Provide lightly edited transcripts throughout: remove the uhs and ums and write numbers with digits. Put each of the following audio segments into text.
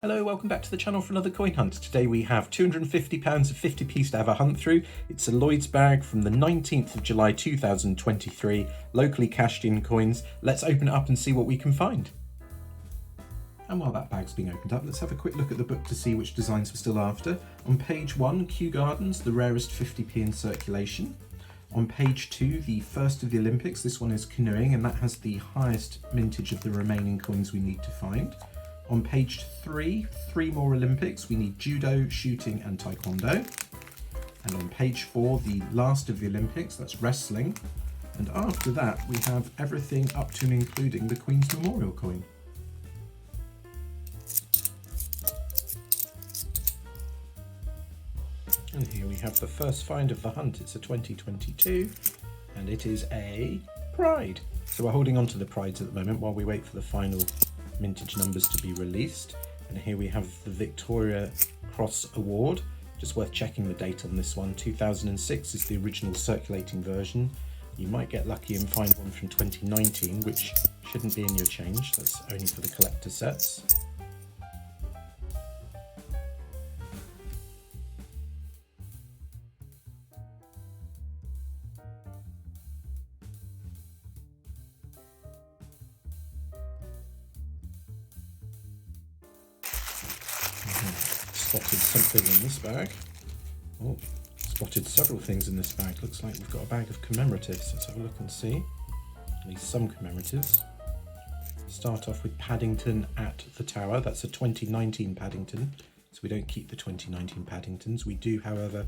Hello, welcome back to the channel for another coin hunt. Today we have £250 of 50p to have a hunt through. It's a Lloyd's bag from the 19th of July 2023, locally cashed in coins. Let's open it up and see what we can find. And while that bag's being opened up, let's have a quick look at the book to see which designs we're still after. On page 1, Kew Gardens, the rarest 50p in circulation. On page 2, the first of the Olympics. This one is Canoeing, and that has the highest mintage of the remaining coins we need to find. On page 3, 3 more Olympics. We need Judo, shooting and Taekwondo. And on page 4, the last of the Olympics, that's wrestling. And after that, we have everything up to and including the Queen's Memorial coin. And here we have the first find of the hunt. It's a 2022 and it is a Pride. So we're holding on to the Prides at the moment while we wait for the final mintage numbers to be released. And here we have the Victoria Cross Award. Just worth checking the date on this one. 2006 is the original circulating version. You might get lucky and find one from 2019, which shouldn't be in your change. That's only for the collector sets. Spotted something in this bag. Oh, spotted several things in this bag. Looks like we've got a bag of commemoratives. Let's have a look and see. At least some commemoratives. Start off with Paddington at the Tower. That's a 2019 Paddington, so we don't keep the 2019 Paddingtons. We do, however,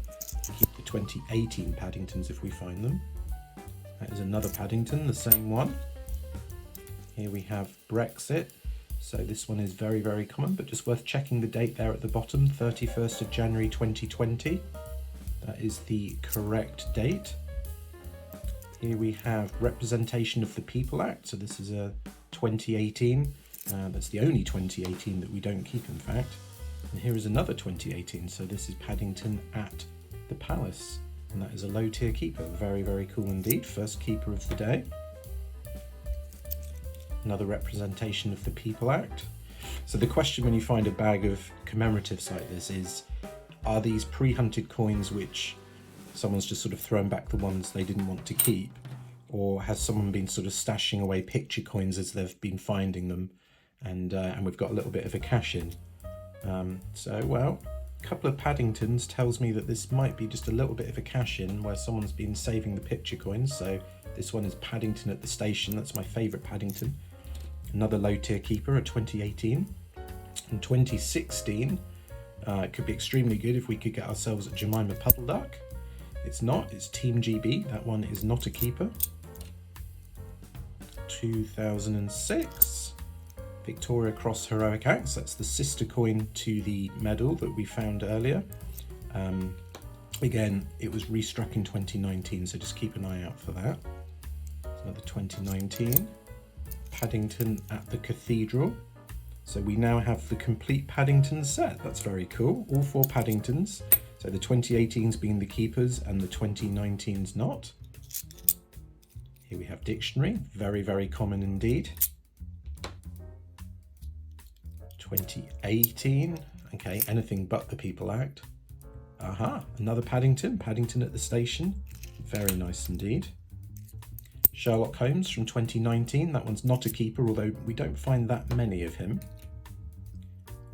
keep the 2018 Paddingtons if we find them. That is another Paddington, the same one. Here we have Brexit. So this one is very, very common, but just worth checking the date there at the bottom, 31st of January 2020. That is the correct date. Here we have Representation of the People Act. So this is a 2018. That's the only 2018 that we don't keep, in fact. And here is another 2018. So this is Paddington at the Palace. And that is a low tier keeper. Very, very cool indeed. First keeper of the day. Another Representation of the People Act. So the question when you find a bag of commemoratives like this is, are these pre-hunted coins which someone's just sort of thrown back the ones they didn't want to keep? Or has someone been sort of stashing away picture coins as they've been finding them, and we've got a little bit of a cash in? Well, a couple of Paddingtons tells me that this might be just a little bit of a cash in where someone's been saving the picture coins. So this one is Paddington at the Station. That's my favourite Paddington. Another low tier keeper at 2018. In 2016, it could be extremely good if we could get ourselves a Jemima Puddle Duck. It's not, it's Team GB. That one is not a keeper. 2006, Victoria Cross Heroic Acts. That's the sister coin to the medal that we found earlier. Again, it was restruck in 2019, so just keep an eye out for that. Another 2019. Paddington at the Cathedral. So we now have the complete Paddington set. That's very cool. All 4 Paddingtons. So the 2018s being the keepers and the 2019s not. Here we have Dictionary. Very, very common indeed. 2018. Okay, anything but the People Act. Aha, another Paddington. Paddington at the Station. Very nice indeed. Sherlock Holmes from 2019. That one's not a keeper, although we don't find that many of him.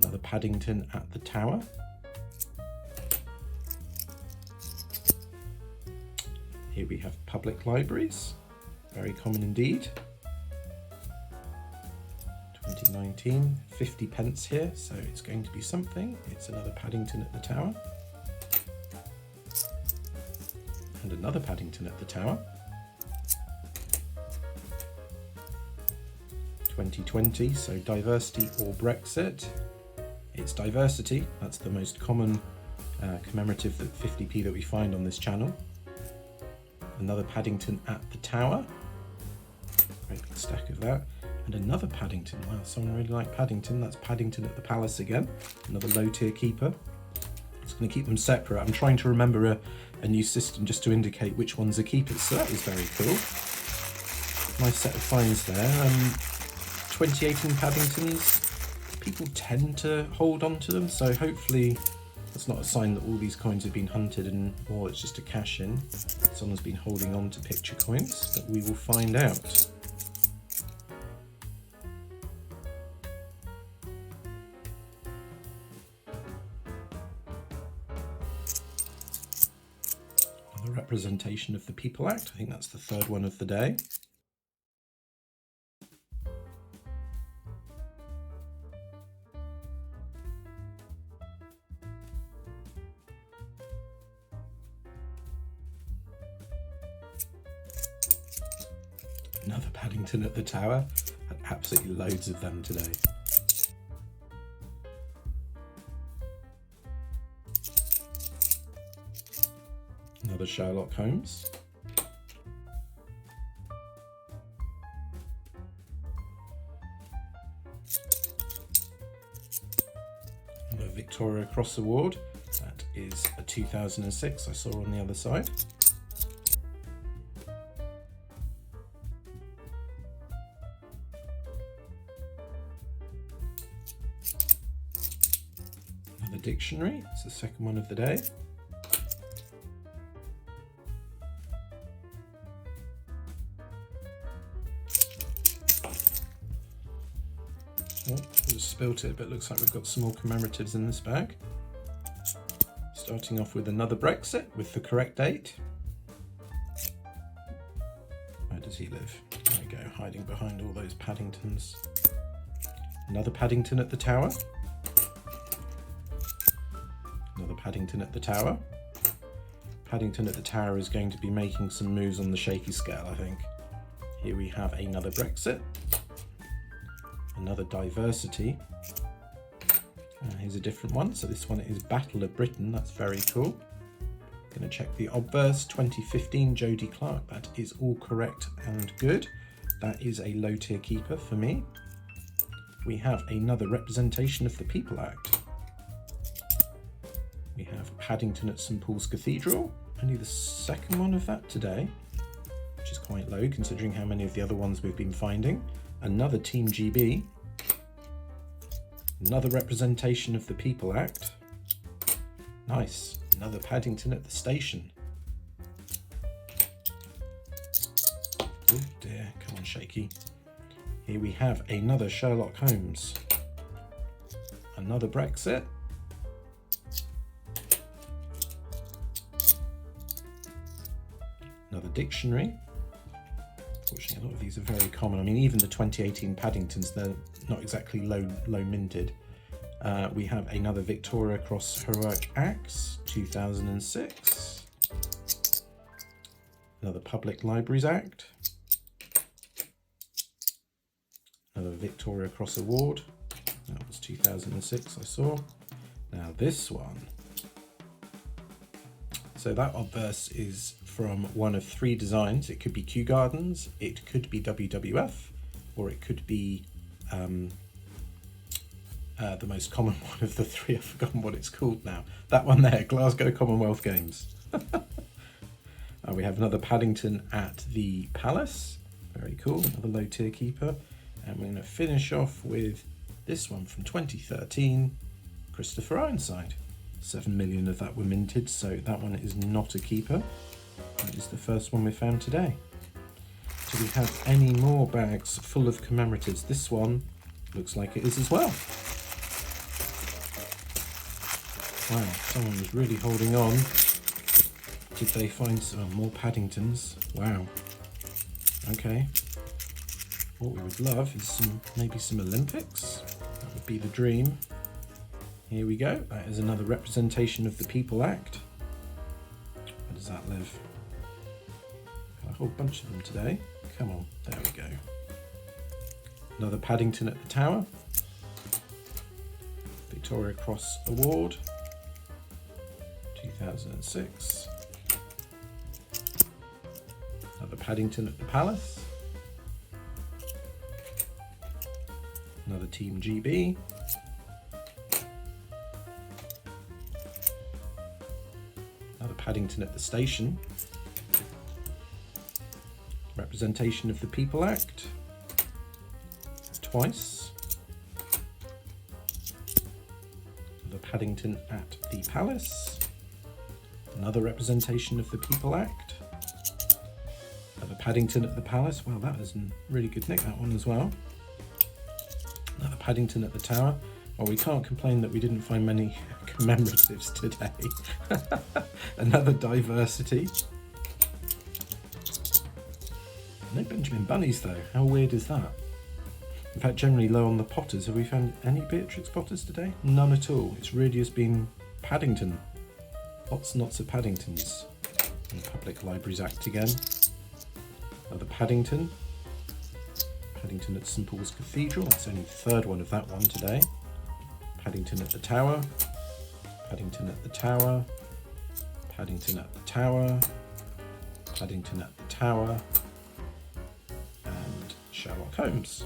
Another Paddington at the Tower. Here we have public libraries. Very common indeed. 2019, 50 pence here, so it's going to be something. It's another Paddington at the Tower. And another Paddington at the Tower. 2020, so diversity or Brexit. It's diversity. That's the most common commemorative 50p that we find on this channel. Another Paddington at the Tower. Great big stack of that. And another Paddington. Wow, someone really liked Paddington. That's Paddington at the Palace again. Another low tier keeper. Just going to keep them separate. I'm trying to remember a new system just to indicate which ones are keepers. So that is very cool. Nice set of finds there. 2018 Paddingtons, people tend to hold on to them, so hopefully that's not a sign that all these coins have been hunted and or it's just a cash in. Someone's been holding on to picture coins, but we will find out. Another representation of the People Act. I think that's the third one of the day. Another Paddington at the Tower. Had absolutely loads of them today. Another Sherlock Holmes. Another Victoria Cross Award. That is a 2006 I saw on the other side. Another dictionary, it's the second one of the day. Oh, I just spilt it, but it looks like we've got some more commemoratives in this bag. Starting off with another Brexit with the correct date. Where does he live? There we go, hiding behind all those Paddingtons. Another Paddington at the Tower. Another Paddington at the Tower. Paddington at the Tower is going to be making some moves on the Shaky scale, I think. Here we have another Brexit. Another Diversity. Here's a different one. So this one is Battle of Britain. That's very cool. Going to check the obverse. 2015 Jodie Clark. That is all correct and good. That is a low tier keeper for me. We have another representation of the People Act. We have Paddington at St Paul's Cathedral. Only the second one of that today, which is quite low considering how many of the other ones we've been finding. Another Team GB. Another representation of the People Act. Nice. Another Paddington at the station. Oh dear, come on Shaky. Here we have another Sherlock Holmes. Another Brexit. Another dictionary. Unfortunately, a lot of these are very common. I mean, even the 2018 Paddingtons, they're not exactly low minted. We have another Victoria Cross Heroic Acts, 2006. Another Public Libraries Act. Another Victoria Cross Award. That was 2006, I saw. Now this one. So that obverse is from one of three designs. It could be Kew Gardens, it could be WWF, or it could be the most common one of the three. I've forgotten what it's called now. That one there, Glasgow Commonwealth Games. We have another Paddington at the Palace. Very cool, another low tier keeper. And we're going to finish off with this one from 2013, Christopher Ironside. 7 million of that were minted, so that one is not a keeper. That is the first one we found today. Do we have any more bags full of commemoratives? This one looks like it is as well. Wow, someone was really holding on. Did they find some more Paddingtons? Wow. Okay. What we would love is maybe some Olympics. That would be the dream. Here we go. That is another representation of the People Act. Where does that live? Got a whole bunch of them today. Come on, there we go. Another Paddington at the Tower. Victoria Cross Award, 2006. Another Paddington at the Palace. Another Team GB. Another Paddington at the station. Representation of the People Act. Twice. Another Paddington at the Palace. Another representation of the People Act. Another Paddington at the Palace. Wow, that is a really good nick, that one as well. Another Paddington at the Tower. Well, we can't complain that we didn't find many commemoratives today. Another diversity. No Benjamin Bunnies though. How weird is that? In fact, generally low on the Potters. Have we found any Beatrix Potters today? None at all. It's really just been Paddington. Lots and lots of Paddingtons. And Public Libraries Act again. Another Paddington. Paddington at St Paul's Cathedral. That's only the third one of that one today. Paddington at the Tower. Paddington at the Tower. Paddington at the Tower. Paddington at the Tower. And Sherlock Holmes.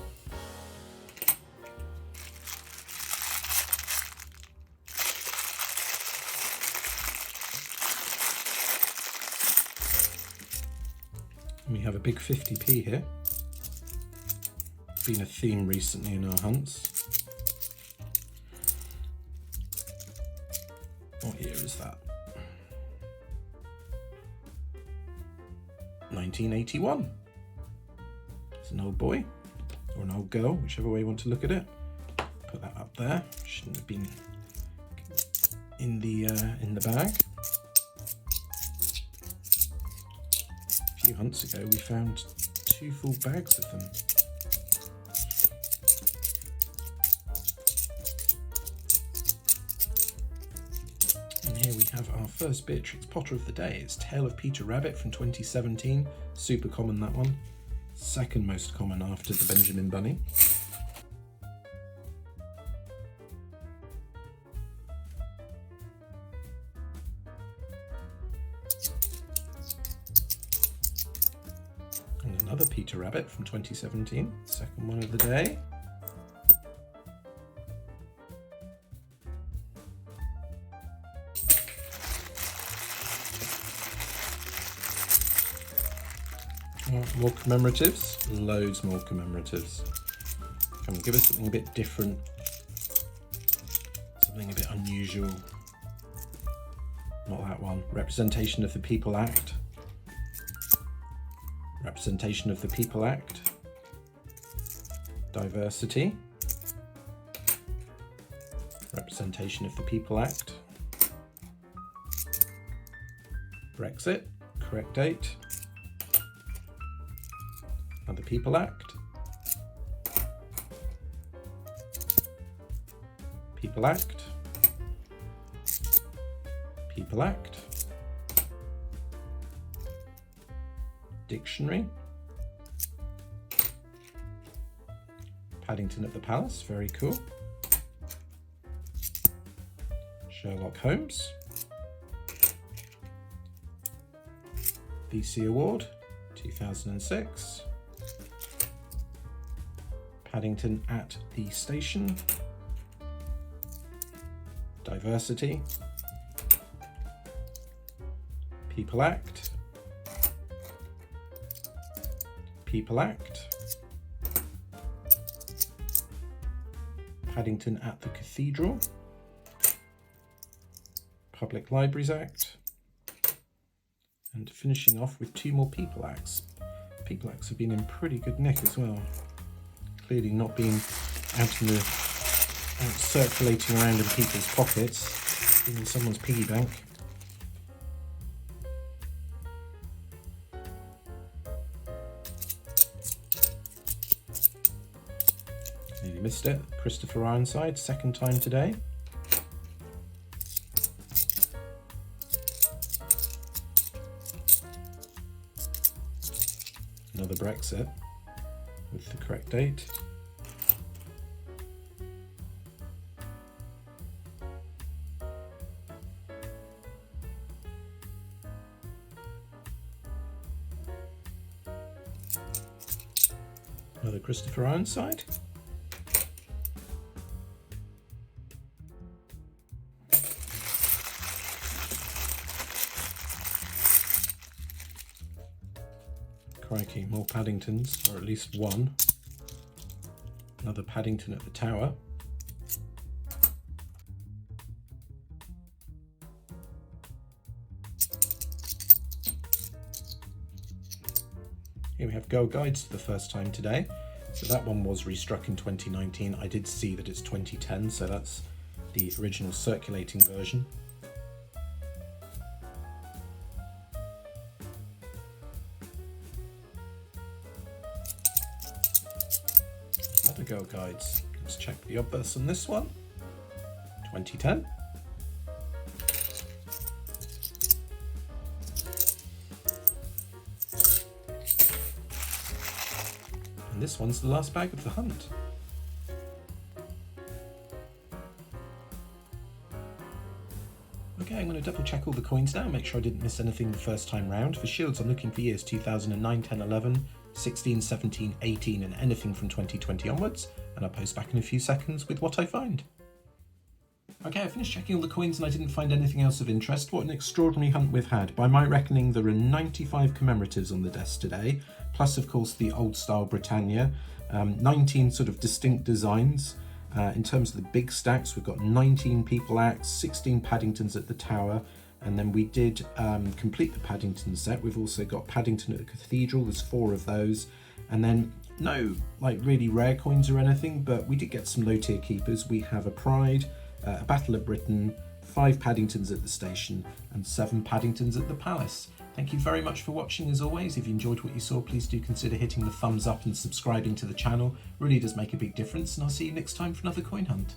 We have a big 50p here. Been a theme recently in our hunts. What year is that? 1981. It's an old boy or an old girl, whichever way you want to look at it. Put that up there. Shouldn't have been in the bag. A few hunts ago we found 2 full bags of them. And here we have our first Beatrix Potter of the day. It's Tale of Peter Rabbit from 2017. Super common, that one. Second most common after the Benjamin Bunny. And another Peter Rabbit from 2017, second one of the day. More commemoratives, loads more commemoratives. Come on, give us something a bit different, something a bit unusual. Not that one. Representation of the People Act. Representation of the People Act. Diversity. Representation of the People Act. Brexit. Correct date. And the People Act. People Act. People Act. Dictionary. Paddington at the Palace, very cool. Sherlock Holmes. VC Award, 2006. Paddington at the Station. Diversity. People Act. People Act. Paddington at the Cathedral. Public Libraries Act. And finishing off with 2 more People Acts. People Acts have been in pretty good nick as well. Clearly not being out circulating around in people's pockets, in someone's piggy bank. Nearly missed it. Christopher Ironside, second time today. Another Brexit with the correct date. Another Christopher Ironside. Crikey, more Paddingtons, or at least one. Another Paddington at the Tower. Here we have Girl Guides for the first time today. So that one was restruck in 2019. I did see that it's 2010, so that's the original circulating version. Other Girl Guides. Let's check the obverse on this one. 2010. And this one's the last bag of the hunt. Okay, I'm going to double check all the coins now, make sure I didn't miss anything the first time round. For shields, I'm looking for years 2009, 10, 11, 16, 17, 18, and anything from 2020 onwards, and I'll post back in a few seconds with what I find. Okay, I finished checking all the coins and I didn't find anything else of interest. What an extraordinary hunt we've had. By my reckoning, there are 95 commemoratives on the desk today, plus of course the old style Britannia, 19 sort of distinct designs. In terms of the big stacks, we've got 19 people acts, 16 Paddingtons at the tower, and then we did complete the Paddington set. We've also got Paddington at the Cathedral, there's 4 of those, and then no like really rare coins or anything, but we did get some low tier keepers. We have a Pride, a Battle of Britain, 5 Paddingtons at the station, and 7 Paddingtons at the palace. Thank you very much for watching as always. If you enjoyed what you saw, please do consider hitting the thumbs up and subscribing to the channel. Really does make a big difference, and I'll see you next time for another coin hunt.